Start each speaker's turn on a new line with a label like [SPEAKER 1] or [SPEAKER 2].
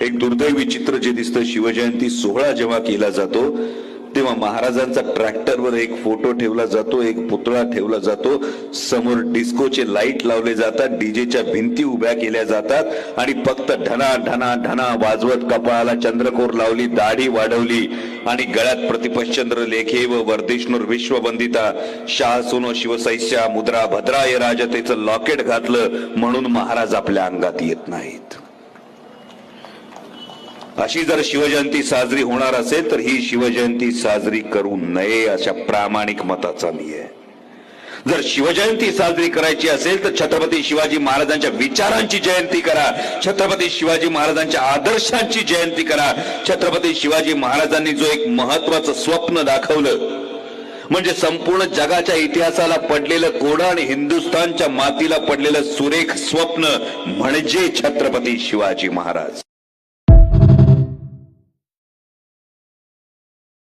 [SPEAKER 1] एक दुर्दैवी चित्र जे दिसतं, शिवजयंती सोहळा जेव्हा केला जातो तेव्हा महाराजांचा ट्रॅक्टरवर एक फोटो ठेवला जातो, एक पुतळा ठेवला जातो, समोर डिस्कोचे लाईट लावले जातात, डीजेच्या भिंती उभ्या केल्या जातात आणि फक्त ढना ढना ढना वाजवत कपाळाला चंद्रकोर लावली, दाढी वाढवली आणि गळ्यात प्रतिपश्चंद्र लेखे व वर्धिष्णुर विश्ववंदिता शाह सोनो शिवसैस्या मुद्रा भद्राय राजतेचं लॉकेट घातलं म्हणून महाराज आपल्या अंगात येत नाहीत. अशी जर शिवजयंती साजरी होणार असेल तर ही शिवजयंती साजरी करू नये अशा प्रामाणिक मताचा मी आहे. जर शिवजयंती साजरी करायची असेल तर छत्रपती शिवाजी महाराजांच्या विचारांची जयंती करा, छत्रपती शिवाजी महाराजांच्या आदर्शांची जयंती करा. छत्रपती शिवाजी महाराजांनी जो एक महत्वाचं स्वप्न दाखवलं, म्हणजे संपूर्ण जगाच्या इतिहासाला पडलेलं कोडं आणि हिंदुस्थानच्या मातीला पडलेलं सुरेख स्वप्न म्हणजे छत्रपती शिवाजी महाराज.